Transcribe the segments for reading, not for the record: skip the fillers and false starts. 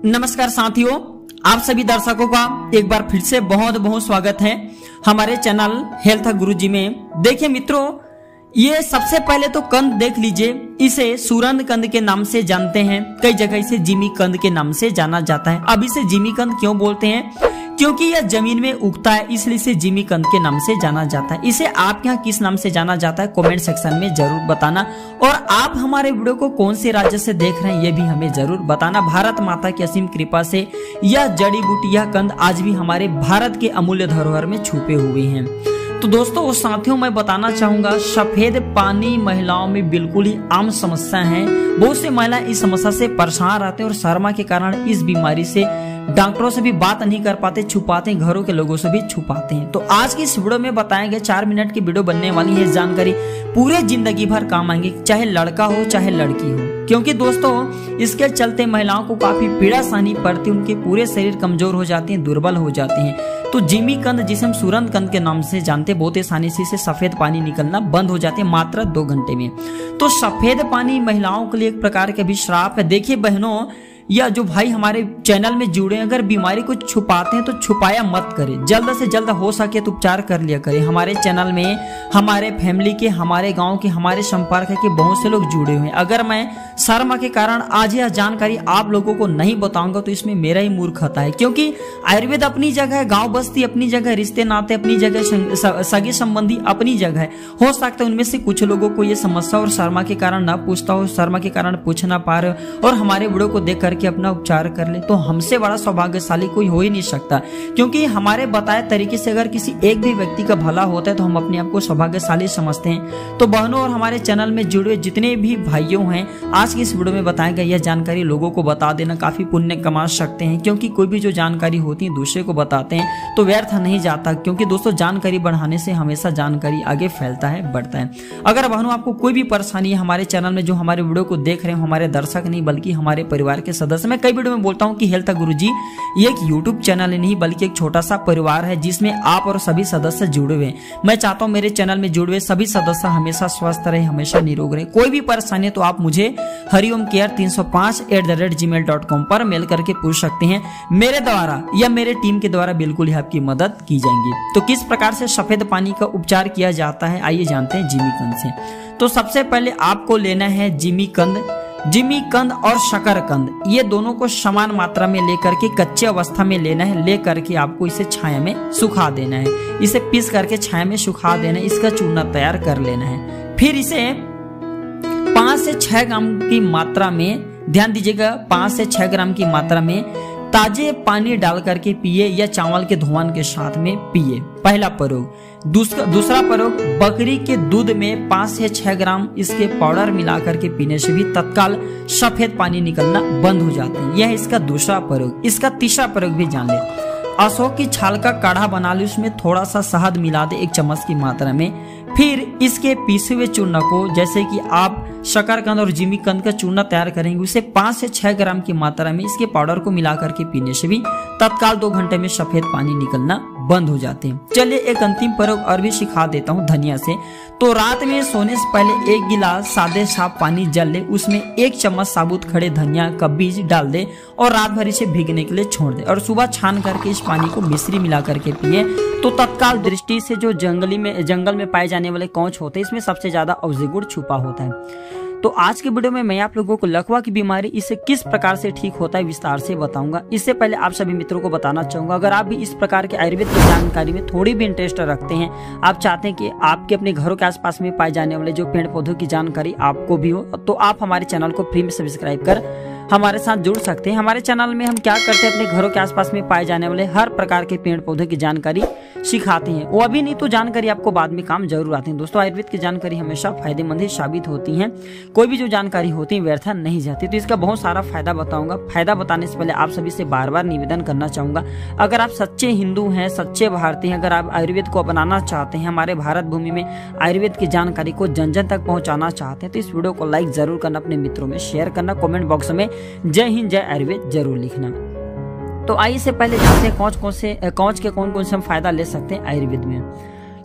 नमस्कार साथियों, आप सभी दर्शकों का एक बार फिर से बहुत बहुत स्वागत है हमारे चैनल हेल्थ गुरुजी में। देखिए मित्रों, ये सबसे पहले तो कंद देख लीजिए। इसे सूरन कंद के नाम से जानते हैं, कई जगह इसे जिमी कंद के नाम से जाना जाता है। अब इसे जिमी कंद क्यों बोलते हैं? क्योंकि यह जमीन में उगता है, इसलिए इसे जिमी कंद के नाम से जाना जाता है। इसे आप यहाँ किस नाम से जाना जाता है कमेंट सेक्शन में जरूर बताना। और आप हमारे वीडियो को कौन से राज्य से देख रहे हैं ये भी हमें जरूर बताना। भारत माता की असीम कृपा से यह जड़ी बूटी, यह कंद आज भी हमारे भारत के अमूल्य धरोहर में छुपे हुए हैं। तो दोस्तों साथियों, मैं बताना चाहूंगा, सफेद पानी महिलाओं में बिल्कुल ही आम समस्या है। बहुत से महिलाएं इस समस्या से परेशान रहते हैं और शर्मा के कारण इस बीमारी से डॉक्टरों से भी बात नहीं कर पाते, छुपाते हैं, घरों के लोगों से भी छुपाते हैं। तो आज की इस वीडियो में बताएंगे 4 मिनट की वीडियो बनने वाली है। जानकारी पूरे जिंदगी भर काम आएंगे, चाहे लड़का हो चाहे लड़की हो। क्योंकि दोस्तों इसके चलते महिलाओं को काफी पीड़ा सहनी पड़ती है, उनके पूरे शरीर कमजोर हो जाते हैं, दुर्बल हो जाते हैं। तो जिमी कंद, जिसे हम सूरन कंद के नाम से जानते हैं, बहुत आसानी से सफेद पानी निकलना बंद हो जाते हैं मात्र 2 घंटे में। तो सफेद पानी महिलाओं के लिए एक प्रकार का भी श्राप है। देखिए बहनों या जो भाई हमारे चैनल में जुड़े, अगर बीमारी को छुपाते हैं तो छुपाया मत करें, जल्द से जल्द हो सके तो उपचार कर लिया करें। हमारे चैनल में हमारे फैमिली के, हमारे गांव के, हमारे संपर्क के बहुत से लोग जुड़े हुए हैं। अगर मैं शर्मा के कारण आज यह जानकारी आप लोगों को नहीं बताऊंगा तो इसमें मेरा ही मूर्खता है। क्योंकि आयुर्वेद अपनी जगह है, गाँव बस्ती अपनी जगह, रिश्ते नाते अपनी जगह, सगे संबंधी अपनी जगह है। हो सकता है उनमें से कुछ लोगों को ये समस्या और शर्मा के कारण ना पूछता हो, शर्मा के कारण पूछ ना पा रहे हो और हमारे वीडियो को देख करके अपना उपचार कर ले, तो हमसे बड़ा सौभाग्यशाली कोई हो ही नहीं सकता। क्योंकि हमारे बताए तरीके से अगर किसी एक भी व्यक्ति का भला होता है तो हम अपने आप को सौभाग्यशाली समझते हैं। तो बहनों और हमारे चैनल में जुड़े जितने भी भाइयों हैं, आज की इस वीडियो में बताया गया यह जानकारी लोगों को बता देना, काफी पुण्य कमा सकते हैं। क्योंकि कोई भी जो जानकारी होती है दूसरे को बताते हैं तो व्यर्थ नहीं जाता। क्योंकि दोस्तों जानकारी बढ़ाने से हमेशा जानकारी आगे फैलता है, बढ़ता है। अगर बहनों आपको कोई भी परेशानी है हमारे चैनल में, जो हमारे वीडियो को देख रहे हैं, हमारे दर्शक नहीं बल्कि हमारे परिवार के सदस्य, मैं कई वीडियो में बोलता हूं कि हेल्थ गुरुजी ये एक यूट्यूब चैनल नहीं बल्कि एक छोटा सा परिवार है जिसमें आप और सभी सदस्य जुड़े हुए हैं। मैं चाहता हूं मेरे चैनल में जुड़े हुए सभी सदस्य हमेशा स्वस्थ रहे, हमेशा निरोग रहे। कोई भी परेशानी है तो आप मुझे हरिओम केयर 305@gmail.com पर मेल करके पूछ सकते हैं। मेरे द्वारा या मेरे टीम के द्वारा बिल्कुल ही आपकी मदद की जाएगी। तो किस प्रकार से सफेद पानी का उपचार किया जाता है आइए जानते हैं जिमी कंद से। तो सबसे पहले आपको लेना है जिमी कंद और शकरकंद, ये दोनों को समान मात्रा में लेकर के कच्चे अवस्था में लेना है। लेकर के आपको इसे छाया में सुखा देना है, इसे पीस करके छाया में सुखा देना है, इसका चूर्णा तैयार कर लेना है। फिर इसे 5 से 6 ग्राम की मात्रा में, ध्यान दीजिएगा, 5 से 6 ग्राम की मात्रा में ताजे पानी डाल करके पिए या चावल के धोवन के साथ में पिए, पहला प्रयोग। दूसरा प्रयोग, बकरी के दूध में 5 से 6 ग्राम इसके पाउडर मिला करके पीने से भी तत्काल सफेद पानी निकलना बंद हो जाते हैं। यह इसका दूसरा प्रयोग। इसका तीसरा प्रयोग भी जान ले। अशोक की छाल का काढ़ा बना ले, उसमें थोड़ा सा शहद मिला दे 1 चम्मच की मात्रा में। फिर इसके पीसे हुए चूर्ण को, जैसे कि आप शकरकंद और जिमी कंद का चूर्ण तैयार करेंगे, उसे 5 से 6 ग्राम की मात्रा में इसके पाउडर को मिला करके पीने से भी तत्काल 2 घंटे में सफेद पानी निकलना बंद हो जाते हैं। चलिए एक अंतिम प्रयोग और भी सिखा देता हूँ धनिया से। तो रात में सोने से पहले 1 गिलास सादे साफ पानी जल ले, उसमें 1 चम्मच साबुत खड़े धनिया का बीज डाल दे और रात भर इसे भीगने के लिए छोड़ दे और सुबह छान करके इस पानी को मिश्री मिला करके पिए तो तत्काल दृष्टि से जो जंगल में पाए जाने वाले कौच होते हैं, इसमें सबसे ज्यादा औषधि गुण छुपा होता है। तो आज के वीडियो में मैं आप लोगों को लकवा की बीमारी, इसे किस प्रकार से ठीक होता है विस्तार से बताऊंगा। इससे पहले आप सभी मित्रों को बताना चाहूंगा, अगर आप भी इस प्रकार के आयुर्वेद की जानकारी में थोड़ी भी इंटरेस्ट रखते हैं, आप चाहते हैं कि आपके अपने घरों के आसपास में पाए जाने वाले जो पेड़ पौधों की जानकारी आपको भी हो, तो आप हमारे चैनल को फ्री में सब्सक्राइब कर हमारे साथ जुड़ सकते हैं। हमारे चैनल में हम क्या करते हैं, अपने घरों के आसपास में पाए जाने वाले हर प्रकार के पेड़ पौधे की जानकारी सिखाते हैं। वो अभी नहीं तो जानकारी आपको बाद में काम जरूर आते हैं। दोस्तों आयुर्वेद की जानकारी हमेशा फायदेमंद ही साबित होती है, कोई भी जो जानकारी होती है व्यर्थ नहीं जाती। तो इसका बहुत सारा फायदा बताऊंगा। फायदा बताने से पहले आप सभी से बार बार निवेदन करना चाहूंगा, अगर आप सच्चे हिंदू हैं, सच्चे भारतीय हैं, अगर आप आयुर्वेद को अपनाना चाहते हैं, हमारे भारत भूमि में आयुर्वेद की जानकारी को जन जन तक पहुंचाना चाहते हैं, तो इस वीडियो को लाइक जरूर करना, अपने मित्रों में शेयर करना, कमेंट बॉक्स में जय हिंद जय आयुर्वेद जरूर लिखना। तो आइए से पहले जानते हैं कौच के कौन कौन से हम फायदा ले सकते हैं आयुर्वेद में।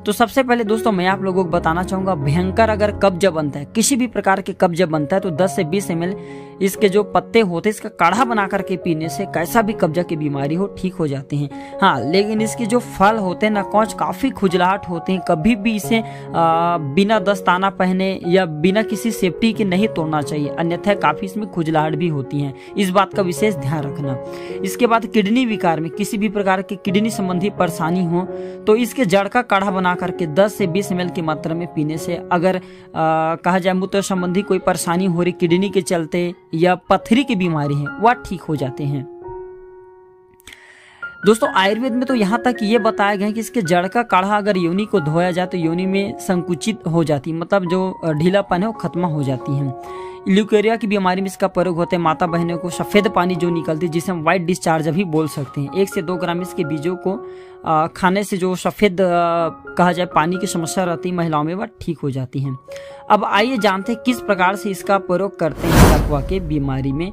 तो सबसे पहले दोस्तों मैं आप लोगों को बताना चाहूंगा, भयंकर अगर कब्ज बनता है, किसी भी प्रकार के कब्ज बनता है, तो 10 से 20 ml इसके जो पत्ते होते हैं इसका काढ़ा बना करके पीने से कैसा भी कब्जा की बीमारी हो ठीक हो जाती है। हाँ, लेकिन इसके जो फल होते हैं ना कौच, काफी खुजलाहट होते हैं। कभी भी इसे बिना दस्ताना पहने या बिना किसी सेफ्टी के नहीं तोड़ना चाहिए, अन्यथा काफी इसमें खुजलाहट भी होती है। इस बात का विशेष ध्यान रखना। इसके बाद किडनी विकार में किसी भी प्रकार की किडनी संबंधी परेशानी हो तो इसके जड़ का काढ़ा बना करके 10 से 20 ml की मात्रा में पीने से, अगर कहा जाए मूत्र संबंधी कोई परेशानी हो रही किडनी के चलते या पथरी की बीमारी है, वह ठीक हो जाते हैं। दोस्तों आयुर्वेद में तो यहाँ तक ये बताया गया है कि इसके जड़ का काढ़ा अगर योनि को धोया जाए तो योनि में संकुचित हो जाती है, मतलब जो ढीलापन है वो खत्म हो जाती है। ल्यूकेरिया की बीमारी में इसका प्रयोग होता है। माता बहनों को सफेद पानी जो निकलती है जिसे हम व्हाइट डिस्चार्ज भी बोल सकते हैं, 1 से 2 ग्राम इसके बीजों को खाने से जो सफेद कहा जाए पानी की समस्या रहती है महिलाओं में, वह ठीक हो जाती है। अब आइए जानते हैं किस प्रकार से इसका प्रयोग करते हैं लकवा के बीमारी में।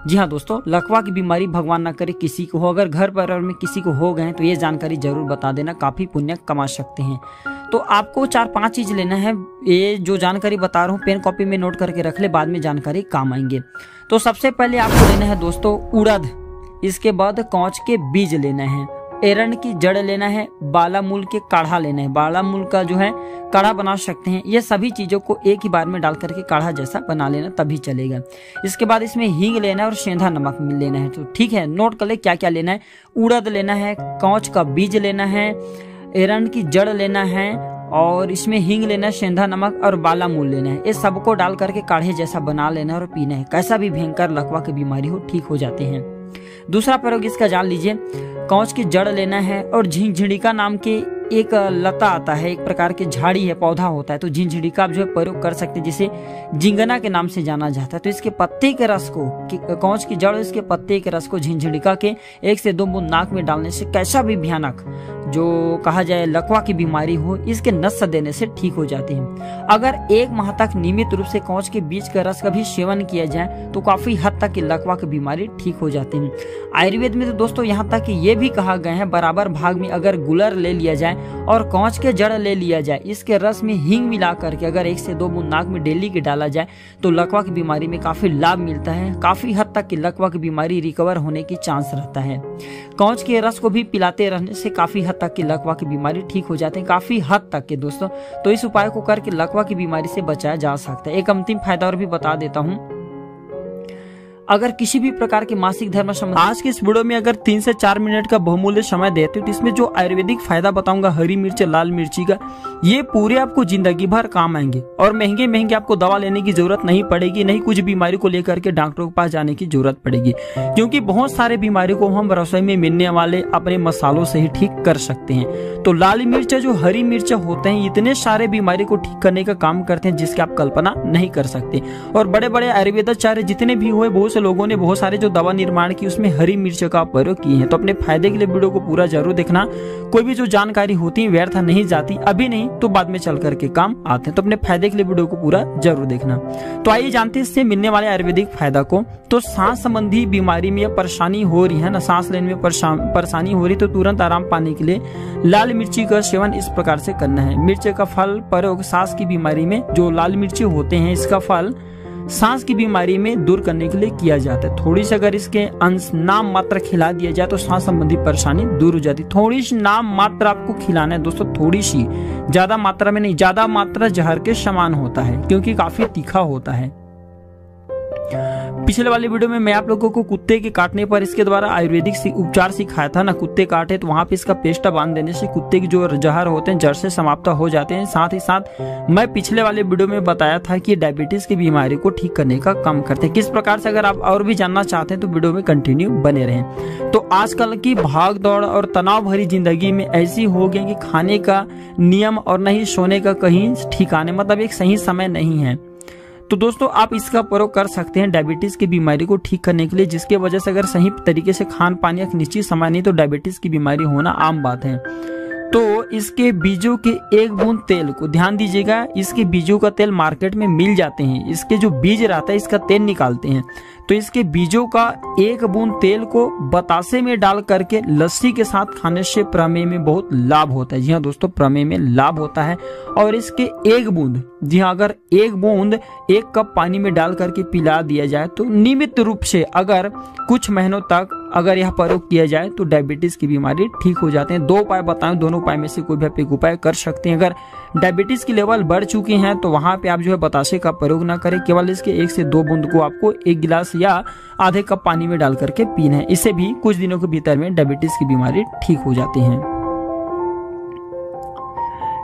जी हाँ दोस्तों, लकवा की बीमारी भगवान ना करे किसी को हो, अगर घर परिवार में किसी को हो गए तो ये जानकारी जरूर बता देना, काफी पुण्य कमा सकते हैं। तो आपको 4-5 चीज लेना है। ये जो जानकारी बता रहा हूँ पेन कॉपी में नोट करके रख ले, बाद में जानकारी काम आएंगे। तो सबसे पहले आपको लेना है दोस्तों उड़द, इसके बाद कौच के बीज लेना है, एरंड की जड़ लेना है, बाला मूल के काढ़ा लेना है, बाला मूल का जो है काढ़ा बना सकते हैं। ये सभी चीजों को एक ही बार में डाल करके काढ़ा जैसा बना लेना तभी चलेगा। इसके बाद इसमें हींग लेना है और सेंधा नमक लेना है। तो ठीक है, नोट कर ले क्या क्या लेना है। उड़द लेना है, कौच का बीज लेना है, एरंड की जड़ लेना है और इसमें हींग लेना है, सेंधा नमक और बाला मूल लेना है। ये सबको डाल करके काढ़े जैसा बना लेना है और पीना है। कैसा भी भयंकर लकवा की बीमारी हो ठीक हो जाते हैं। दूसरा प्रयोग इसका जान लीजिए, कौच की जड़ लेना है और झिंझिड़िका नाम के एक लता आता है, एक प्रकार की झाड़ी है, पौधा होता है, तो झिंझिड़िका आप जो है प्रयोग कर सकते हैं, जिसे जिंगना के नाम से जाना जाता है। तो इसके पत्ते के रस को, कौच की जड़ इसके पत्ते के रस को झिंझिड़िका के 1 से 2 बूंद नाक में डालने से कैसा भी भयानक जो कहा जाए लकवा की बीमारी हो इसके नस देने से ठीक हो जाती है। अगर 1 माह तक नियमित रूप से कौच के बीज का रस का भी सेवन किया जाए तो काफी हद तक की लकवा की बीमारी ठीक हो जाती है। आयुर्वेद में तो दोस्तों यहाँ तक कि ये भी कहा गया है बराबर भाग में अगर गुलर ले लिया जाए और कौच के जड़ ले लिया जाए, इसके रस में हींग मिला करके अगर 1 से 2 बूंद नाक में डेली के डाला जाए तो लकवा की बीमारी में काफी लाभ मिलता है। काफी हद तक की लकवा की बीमारी रिकवर होने की चांस रहता है। कौच के रस को भी पिलाते रहने से काफी हद तक की लकवा की बीमारी ठीक हो जाते हैं, काफी हद तक के दोस्तों। तो इस उपाय को करके लकवा की बीमारी से बचाया जा सकता है। एक अंतिम फायदा और भी बता देता हूँ, अगर किसी भी प्रकार के मासिक धर्म संबंधी आज के इस वीडियो में अगर 3 से 4 मिनट का बहुमूल्य समय देते हो तो इसमें जो आयुर्वेदिक फायदा बताऊंगा हरी मिर्च लाल मिर्ची का, ये पूरे आपको जिंदगी भर काम आएंगे और महंगे महंगे आपको दवा लेने की जरूरत नहीं पड़ेगी, नहीं कुछ बीमारी को लेकर के डॉक्टरों के पास जाने की जरूरत पड़ेगी, क्योंकि बहुत सारे बीमारी को हम रसोई में मिलने वाले अपने मसालों से ही ठीक कर सकते हैं। तो लाल मिर्च जो हरी मिर्च होते हैं इतने सारे बीमारी को ठीक करने का काम करते हैं जिसकी आप कल्पना नहीं कर सकते। और बड़े बड़े आयुर्वेदाचार्य जितने भी हुए बहुत से लोगों ने बहुत सारे जो दवा निर्माण की उसमें हरी मिर्च का प्रयोग किए हैं। तो अपने फायदे के लिए वीडियो को पूरा जरूर देखना, कोई भी जो जानकारी होती है व्यर्थ नहीं जाती, अभी नहीं तो बाद में चल करके काम आते हैं। तो अपने फायदे के लिए वीडियो को पूरा जरूर देखना। तो आइए जानते हैं इससे मिलने वाले आयुर्वेदिक फायदा को। तो सांस संबंधी बीमारी में परेशानी हो रही है ना, सांस लेने में परेशानी हो रही तो तुरंत आराम पाने के लिए लाल मिर्ची का सेवन इस प्रकार से करना है। मिर्च का फल प्रयोग सांस की बीमारी में, जो लाल मिर्ची होते हैं इसका फल सांस की बीमारी में दूर करने के लिए किया जाता है। थोड़ी सी अगर इसके अंश नाम मात्र खिला दिया जाए तो सांस संबंधी परेशानी दूर हो जाती है। थोड़ी सी नाम मात्र आपको खिलाना है दोस्तों, थोड़ी सी, ज्यादा मात्रा में नहीं। ज्यादा मात्रा जहर के समान होता है क्योंकि काफी तीखा होता है। पिछले वाले वीडियो में मैं आप लोगों को कुत्ते के काटने पर इसके द्वारा आयुर्वेदिक उपचार सिखाया था ना, कुत्ते काटे तो वहां पे इसका पेस्ट बांध देने से कुत्ते के जो जहर होते हैं जड़ से समाप्त हो जाते हैं। साथ ही साथ मैं पिछले वाले वीडियो में बताया था कि डायबिटीज की बीमारी को ठीक करने का काम करते हैं। किस प्रकार से, अगर आप और भी जानना चाहते हैं तो वीडियो में कंटिन्यू बने रहें। तो आजकल की भाग दौड़ और तनाव भरी जिंदगी में ऐसी हो गई कि खाने का नियम और नहीं सोने का कहीं ठिकाने, मतलब एक सही समय नहीं है। तो दोस्तों आप इसका प्रयोग कर सकते हैं डायबिटीज की बीमारी को ठीक करने के लिए, जिसके वजह से अगर सही तरीके से खान पान या निश्चित समय नहीं तो डायबिटीज की बीमारी होना आम बात है। तो इसके बीजों के 1 बूंद तेल को ध्यान दीजिएगा, इसके बीजों का तेल मार्केट में मिल जाते हैं, इसके जो बीज रहता है इसका तेल निकालते हैं। तो इसके बीजों का एक बूंद तेल को बतासे में डाल करके लस्सी के साथ खाने से प्रमेह में बहुत लाभ होता है। जी हाँ दोस्तों, प्रमेह में लाभ होता है। और इसके एक बूंद, जी हाँ, अगर एक बूंद 1 कप पानी में डाल करके पिला दिया जाए तो नियमित रूप से अगर कुछ महीनों तक अगर यह प्रयोग किया जाए तो डायबिटीज की बीमारी ठीक हो जाते हैं। 2 उपाय बताएं, दोनों उपाय में से कोई भी आप एक उपाय कर सकते हैं। अगर डायबिटीज की लेवल बढ़ चुकी है तो वहां पे आप जो है बतासे का प्रयोग ना करें, केवल इसके 1 से 2 बूंद को आपको 1 गिलास या आधे कप पानी में डाल करके पीना है। इससे भी कुछ दिनों के भीतर में डायबिटीज की बीमारी ठीक हो जाती है।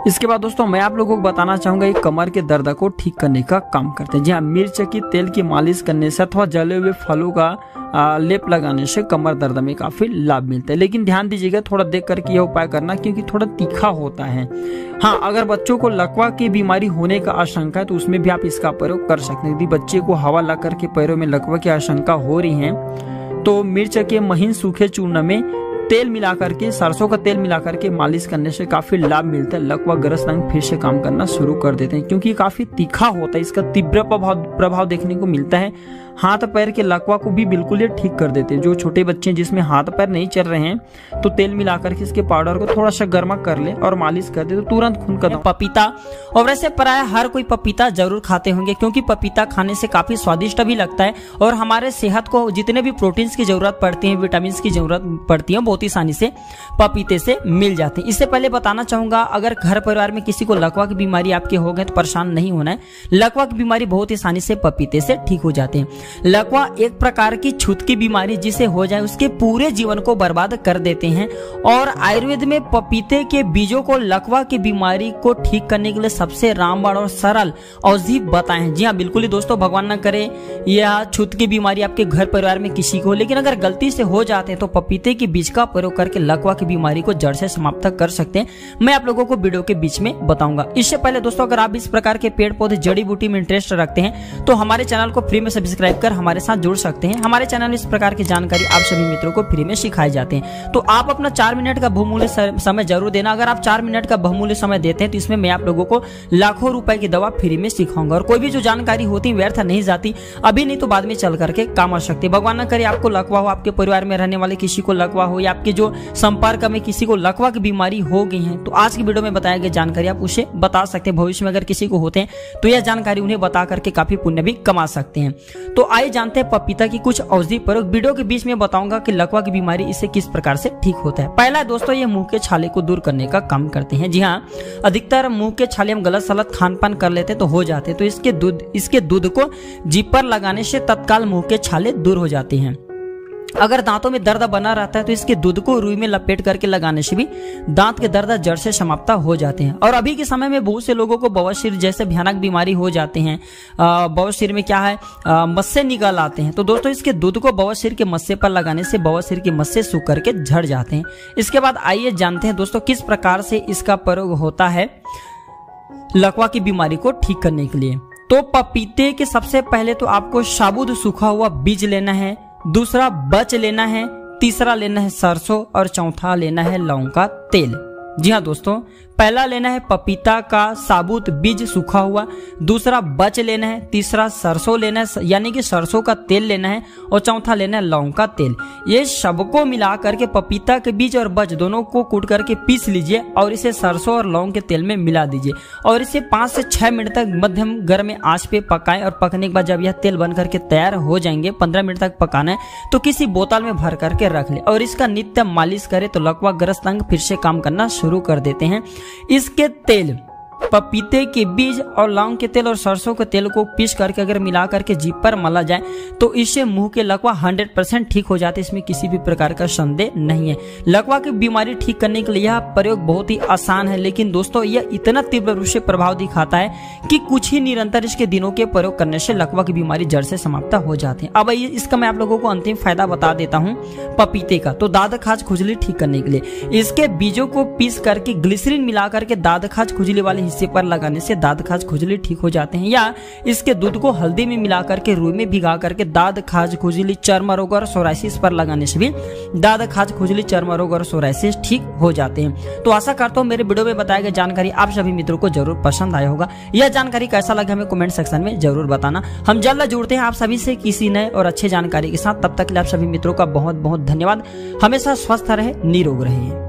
इसके बाद दोस्तों मैं आप लोगों को बताना चाहूंगा ये कमर के दर्द को ठीक करने का काम करते हैं। जी हाँ, मिर्च की तेल की मालिश करने से अथवा जले हुए फलों का लेप लगाने से कमर दर्द में काफी लाभ मिलता है। लेकिन ध्यान दीजिएगा, थोड़ा देख करके यह उपाय करना क्योंकि थोड़ा तीखा होता है। हाँ, अगर बच्चों को लकवा की बीमारी होने का आशंका है तो उसमें भी आप इसका प्रयोग कर सकते हैं। यदि बच्चे को हवा लग करके पैरों में लकवा की आशंका हो रही है तो मिर्च के महीन सूखे चूर्ण में तेल मिला करके, सरसों का तेल मिला करके मालिश करने से काफी लाभ मिलता है। लकवा ग्रस्त अंग फिर से काम करना शुरू कर देते हैं क्योंकि काफी तीखा होता है, इसका तीव्र प्रभाव देखने को मिलता है। हाथ पैर के लकवा को भी बिल्कुल ये ठीक कर देते हैं। जो छोटे बच्चे जिसमें हाथ पैर नहीं चल रहे हैं तो तेल मिला करके इसके पाउडर को थोड़ा सा गर्मा कर ले और मालिश कर दे तो तुरंत खून का दौरा। पपीता, और वैसे प्राय हर कोई पपीता जरूर खाते होंगे क्योंकि पपीता खाने से काफी स्वादिष्ट भी लगता है और हमारे सेहत को जितने भी प्रोटीन्स की जरूरत पड़ती है, विटामिन की जरूरत पड़ती है, बहुत ही आसानी से पपीते से मिल जाती है। इससे पहले बताना चाहूंगा, अगर घर परिवार में किसी को लकवा की बीमारी आपके हो गए तो परेशान नहीं होना है। लकवा की बीमारी बहुत ही आसानी से पपीते से ठीक हो जाते हैं। लकवा एक प्रकार की छूत की बीमारी जिसे हो जाए उसके पूरे जीवन को बर्बाद कर देते हैं और आयुर्वेद में पपीते के बीजों को लकवा की बीमारी को ठीक करने के लिए सबसे रामबाण और सरल औषधि बताए हैं। जी हाँ, बिल्कुल ही दोस्तों, भगवान न करे यह छूत की बीमारी आपके घर परिवार में किसी को, लेकिन अगर गलती से हो जाते हैं तो पपीते के बीज का प्रयोग करके लकवा की बीमारी को जड़ से समाप्त कर सकते हैं। मैं आप लोगों को वीडियो के बीच में बताऊंगा। इससे पहले दोस्तों, अगर आप इस प्रकार के पेड़ पौधे जड़ी बूटी में इंटरेस्ट रखते हैं तो हमारे चैनल को फ्री में सब्सक्राइब कर हमारे साथ जुड़ सकते हैं। हमारे चैनल में इस प्रकार की जानकारी आप सभी मित्रों को फ्री में सिखाए जाते हैं। तो आप अपना 4 मिनट का बहुमूल्य समय जरूर देना। अगर आप 4 मिनट का बहुमूल्य समय देते हैं तो इसमें मैं आप लोगों को लाखों रुपए की दवा फ्री में सिखाऊंगा और कोई भी जो जानकारी होती व्यर्थ नहीं जाती, अभी नहीं तो बाद में चल करके काम आ सकती है। भगवान न करे आपको लकवा हो, आपके परिवार में रहने वाले किसी को लकवा हो या आपके जो संपर्क में किसी को लकवा की बीमारी हो गई है तो आज की वीडियो में बताया गया जानकारी आप उसे बता सकते हैं। भविष्य में अगर किसी को होते हैं तो यह जानकारी उन्हें बता करके काफी पुण्य भी कमा सकते हैं। तो आइए जानते हैं पपीता की कुछ औषधि प्रयोग। वीडियो के बीच में बताऊंगा कि लकवा की बीमारी इससे किस प्रकार से ठीक होता है। पहला दोस्तों, ये मुंह के छाले को दूर करने का काम करते हैं। जी हाँ, अधिकतर मुंह के छाले हम गलत सलत खान पान कर लेते तो हो जाते, तो इसके दूध को जीभ पर लगाने से तत्काल मुंह के छाले दूर हो जाते हैं। अगर दांतों में दर्द बना रहता है तो इसके दूध को रुई में लपेट करके लगाने से भी दांत के दर्द जड़ से समाप्त हो जाते हैं। और अभी के समय में बहुत से लोगों को बवासीर जैसे भयानक बीमारी हो जाते हैं। बवासीर में क्या है, मस्से निकल आते हैं, तो दोस्तों इसके दूध को बवासीर के मस्से पर लगाने से बवासीर के मस्से सूख करके झड़ जाते हैं। इसके बाद आइए जानते हैं दोस्तों किस प्रकार से इसका प्रयोग होता है लकवा की बीमारी को ठीक करने के लिए। तो पपीते के सबसे पहले तो आपको साबुत सूखा हुआ बीज लेना है, दूसरा बच लेना है, तीसरा लेना है सरसों और चौथा लेना है लौंग का तेल। जी हाँ दोस्तों, पहला लेना है पपीता का साबुत बीज सूखा हुआ, दूसरा बच लेना है, तीसरा सरसों लेना है यानी कि सरसों का तेल लेना है और चौथा लेना है लौंग का तेल। ये सबको मिला करके पपीता के बीज और बच दोनों को कूट करके पीस लीजिए और इसे सरसों और लौंग के तेल में मिला दीजिए और इसे 5 से 6 मिनट तक मध्यम गर्म आंच पे पकाएं। और पकने के बाद जब यह तेल बन करके तैयार हो जाएंगे, 15 मिनट तक पकाना है, तो किसी बोतल में भर करके रख ले और इसका नित्य मालिश करे तो लकवा ग्रस्त अंग फिर से काम करना शुरू कर देते हैं। इसके तेल, पपीते के बीज और लौंग के तेल और सरसों के तेल को पीस करके अगर मिला करके जीभ पर मला जाए तो इससे मुंह के लकवा 100% ठीक हो जाते, इसमें किसी भी प्रकार का संदेह नहीं है। लकवा की बीमारी ठीक करने के लिए यह प्रयोग बहुत ही आसान है, लेकिन दोस्तों यह इतना तीव्र रूप से प्रभाव दिखाता है कि कुछ ही निरंतर इसके दिनों के प्रयोग करने से लकवा की बीमारी जड़ से समाप्त हो जाती है। अब इसका मैं आप लोगों को अंतिम फायदा बता देता हूँ पपीते का। तो दाद खाज खुजली ठीक करने के लिए इसके बीजों को पीस करके ग्लिसरीन मिला करके दाद खाज खुजली वाले हिस्से पर लगाने से दाद खाज खुजली ठीक हो जाते हैं, या इसके दूध को हल्दी में मिलाकर के रुई में भिगा करके दाद खाज खुजली चर्म रोग और सोराइसिस पर लगाने से भी दाद खाज खुजली चर्म रोग और सोराइसिस ठीक हो जाते हैं। तो आशा करता हूँ मेरे वीडियो में बताया गया जानकारी आप सभी मित्रों को जरूर पसंद आया होगा। यह जानकारी कैसा लगा हमें कमेंट सेक्शन में जरूर बताना। हम जल्द जुड़ते हैं आप सभी से किसी नए और अच्छे जानकारी के साथ। तब तक के लिए आप सभी मित्रों का बहुत बहुत धन्यवाद। हमेशा स्वस्थ रहे, निरोग रहिए।